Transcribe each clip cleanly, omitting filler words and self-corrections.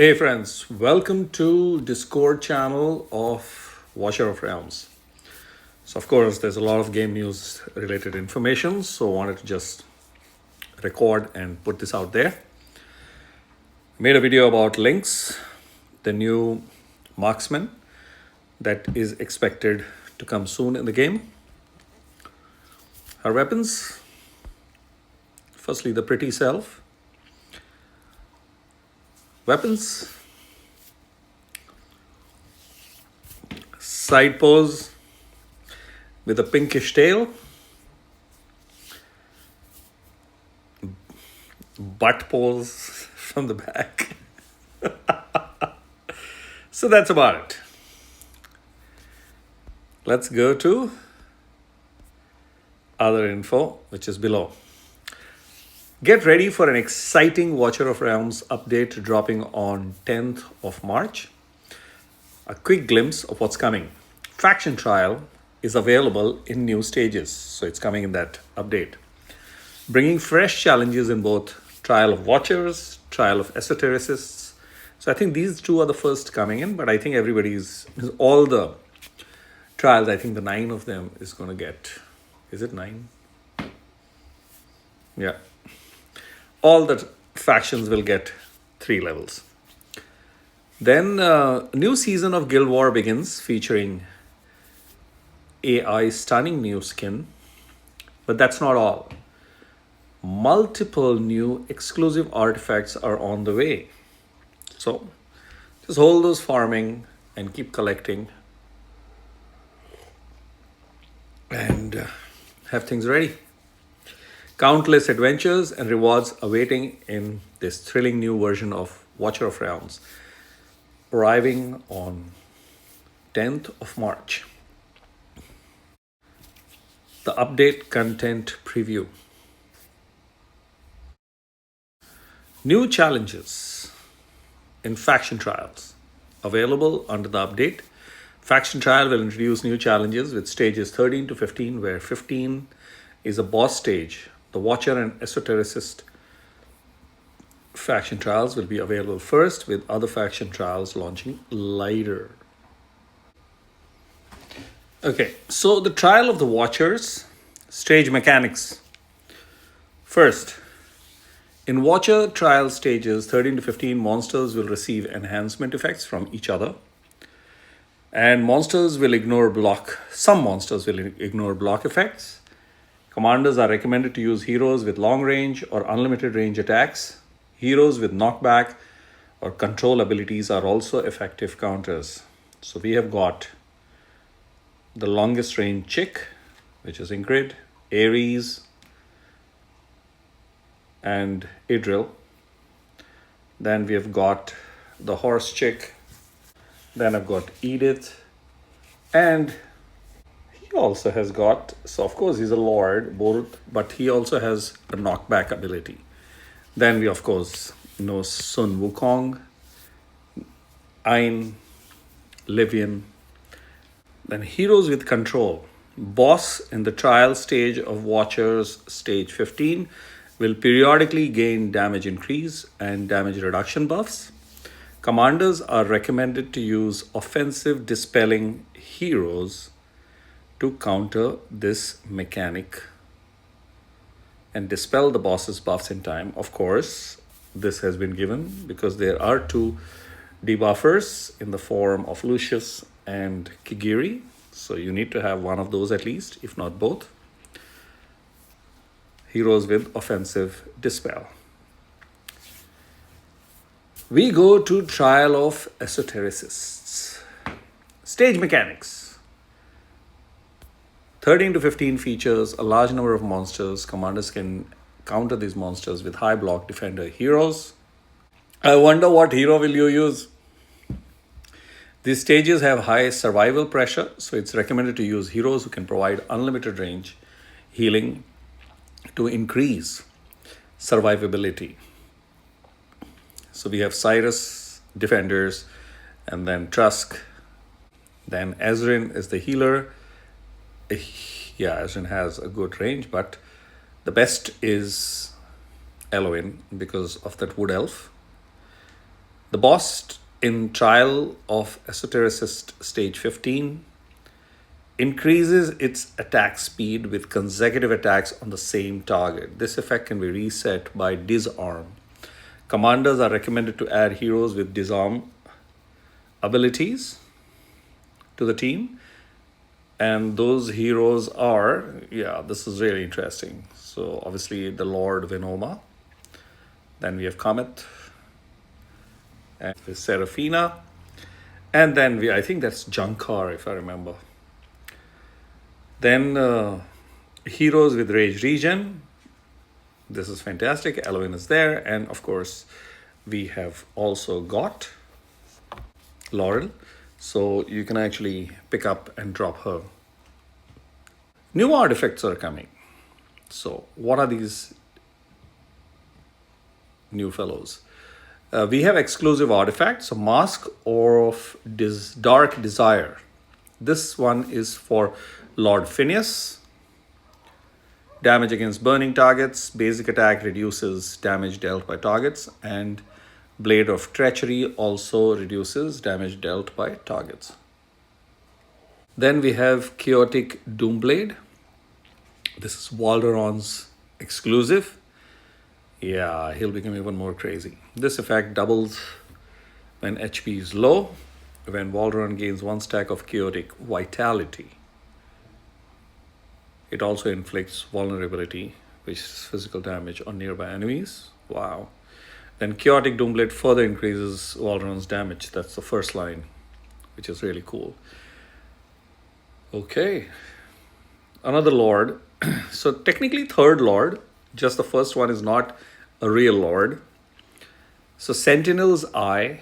Hey friends, welcome to Discord channel of Watcher of Realms. So of course there's a lot of game news related information, so I wanted to just record and put this out there. Made a video about Lynx, the new marksman that is expected to come soon in the game. Her weapons, firstly the pretty self. Weapons, side pose with a pinkish tail, butt pose from the back. So that's about it. Let's go to other info, which is below. Get ready for an exciting Watcher of Realms update dropping on 10th of March. A quick glimpse of what's coming. Faction Trial is available in new stages, so it's coming in that update. Bringing fresh challenges in both Trial of Watchers, Trial of Esotericists. So I think these two are the first coming in, but I think all the trials, I think the 9 of them is going to get, is it 9? Yeah. All the factions will get 3 levels. Then a new season of Guild War begins featuring AI stunning new skin. But that's not all. Multiple new exclusive artifacts are on the way. So just hold those farming and keep collecting and have things ready. Countless adventures and rewards awaiting in this thrilling new version of Watcher of Realms, arriving on 10th of March. The update content preview. New challenges in Faction Trials available under the update. Faction Trial will introduce new challenges with stages 13 to 15, where 15 is a boss stage. The Watcher and Esotericist faction trials will be available first, with other faction trials launching later. Okay, so the Trial of the Watchers, stage mechanics. First, in Watcher trial stages 13 to 15, monsters will receive enhancement effects from each other. And monsters will ignore block. Some monsters will ignore block effects. Commanders are recommended to use heroes with long range or unlimited range attacks. Heroes with knockback or control abilities are also effective counters. So we have got the longest range chick, which is Ingrid, Ares, and Idril. Then we have got the horse chick. Then I've got Edith, and he also has got, so of course he's a lord, but he also has a knockback ability. Then we of course know Sun Wukong, Ayn, Livian. Then heroes with control. Boss in the trial stage of Watchers, stage 15, will periodically gain damage increase and damage reduction buffs. Commanders are recommended to use offensive dispelling heroes to counter this mechanic and dispel the boss's buffs in time. Of course, this has been given because there are 2 debuffers in the form of Lucius and Kigiri. So you need to have one of those at least, if not both. Heroes with offensive dispel. We go to Trial of Esotericists. Stage mechanics. 13 to 15 features a large number of monsters. Commanders can counter these monsters with high block defender heroes. I wonder what hero will you use? These stages have high survival pressure, so it's recommended to use heroes who can provide unlimited range healing to increase survivability. So we have Cyrus, defenders, and then Trusk. Then Ezrin is the healer. Yeah, Ezrin has a good range, but the best is Eloin because of that wood elf. The boss in Trial of Esotericist Stage 15 increases its attack speed with consecutive attacks on the same target. This effect can be reset by disarm. Commanders are recommended to add heroes with disarm abilities to the team. And those heroes are, yeah, this is really interesting. So obviously the Lord Venoma. Then we have Comet and Seraphina. And then I think that's Junkar, if I remember. Then heroes with Rage Regen. This is fantastic. Eloin is there. And of course, we have also got Laurel. So you can actually pick up and drop her. New artifacts are coming. So what are these new fellows? We have exclusive artifacts. So Mask of Dark Desire. This one is for Lord Phineas. Damage against burning targets. Basic attack reduces damage dealt by targets. And Blade of Treachery also reduces damage dealt by targets. Then we have Chaotic Doomblade. This is Walderon's exclusive. Yeah, he'll become even more crazy. This effect doubles when HP is low, when Walderon gains 1 stack of Chaotic Vitality. It also inflicts vulnerability, which is physical damage on nearby enemies. Wow. Then Chaotic Doomblade further increases Walderon's damage. That's the first line, which is really cool. Okay. Another Lord. So technically third Lord. Just the first one is not a real Lord. So Sentinel's Eye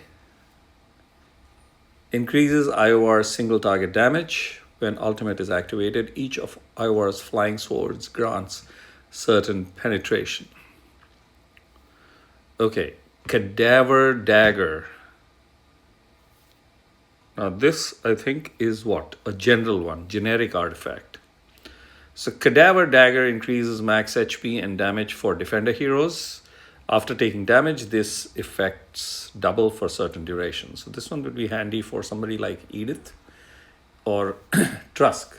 increases Iowar's single target damage. When ultimate is activated, each of Iowar's flying swords grants certain penetration. Okay, Cadaver Dagger. Now this, I think, is what? A general one, generic artifact. So Cadaver Dagger increases max HP and damage for defender heroes. After taking damage, this effects double for certain durations. So this one would be handy for somebody like Edith or Trusk,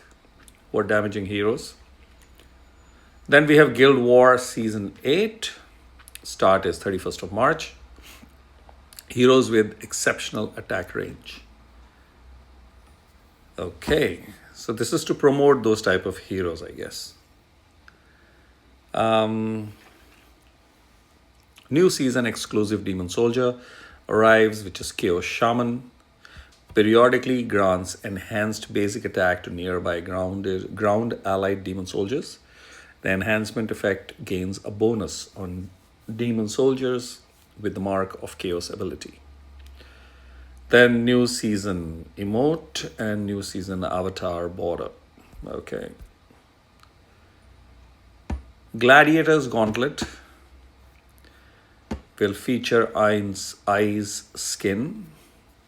who are damaging heroes. Then we have Guild War Season 8. Start is 31st of March. Heroes with exceptional attack range. Okay, so this is to promote those type of heroes, I guess. New season exclusive Demon Soldier arrives, which is Chaos Shaman. Periodically grants enhanced basic attack to nearby ground allied demon soldiers. The enhancement effect gains a bonus on demon soldiers with the Mark of Chaos ability. Then new season emote and new season avatar border. Okay. Gladiator's Gauntlet will feature Ai's skin.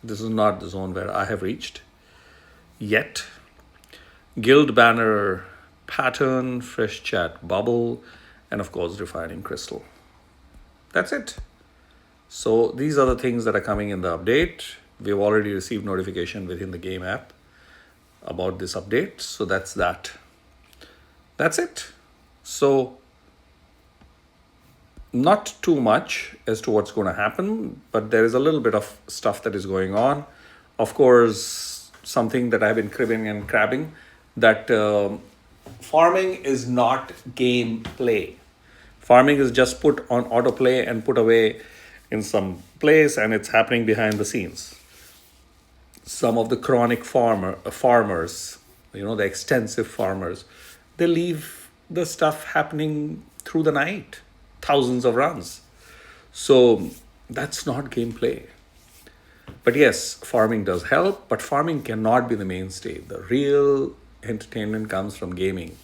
This is not the zone where I have reached yet. Guild banner pattern, fresh chat bubble, and of course refining crystal. That's it. So these are the things that are coming in the update. We've already received notification within the game app about this update. So that's that. That's it. So not too much as to what's going to happen, but there is a little bit of stuff that is going on. Of course, something that I've been cribbing and crabbing, that farming is not gameplay. Farming is just put on autoplay and put away in some place, and it's happening behind the scenes. Some of the chronic farmers, the extensive farmers, they leave the stuff happening through the night, thousands of runs. So that's not gameplay. But yes, farming does help, but farming cannot be the mainstay. The real entertainment comes from gaming,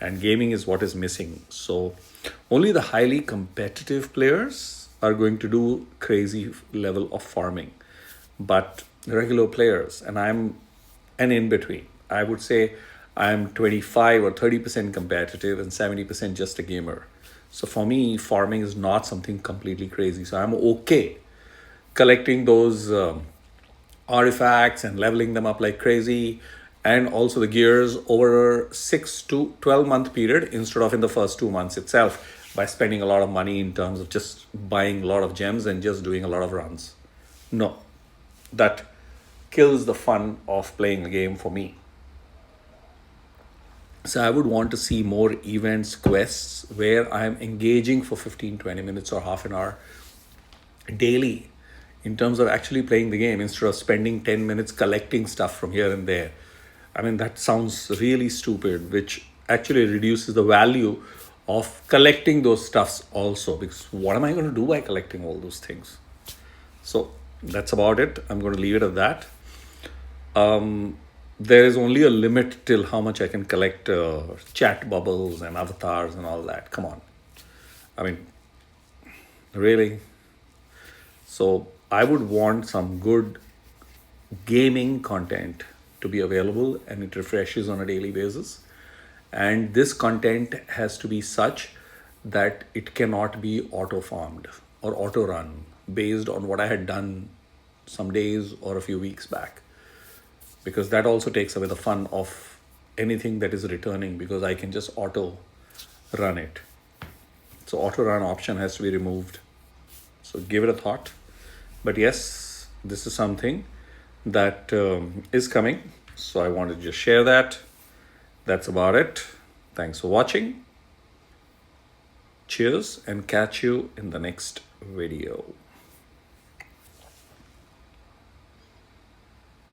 and gaming is what is missing. So only the highly competitive players are going to do crazy level of farming. But regular players, and I'm an in-between. I would say I'm 25 or 30% competitive and 70% just a gamer. So for me, farming is not something completely crazy. So I'm okay collecting those artifacts and leveling them up like crazy, and also the gears over a 6 to 12 month period instead of in the first 2 months itself, by spending a lot of money in terms of just buying a lot of gems and just doing a lot of runs. No, that kills the fun of playing the game for me. So I would want to see more events, quests where I'm engaging for 15, 20 minutes or half an hour daily in terms of actually playing the game instead of spending 10 minutes collecting stuff from here and there. I mean, that sounds really stupid, which actually reduces the value of collecting those stuffs also, because what am I going to do by collecting all those things? So that's about it. I'm going to leave it at that. There is only a limit till how much I can collect chat bubbles and avatars and all that. Come on. I mean, really? So I would want some good gaming content to be available, and it refreshes on a daily basis. And this content has to be such that it cannot be auto farmed or auto run based on what I had done some days or a few weeks back, because that also takes away the fun of anything that is returning, because I can just auto run it. So auto run option has to be removed. So give it a thought. But yes, this is something that is coming. So I wanted to just share that. That's about it. Thanks for watching. Cheers, and catch you in the next video.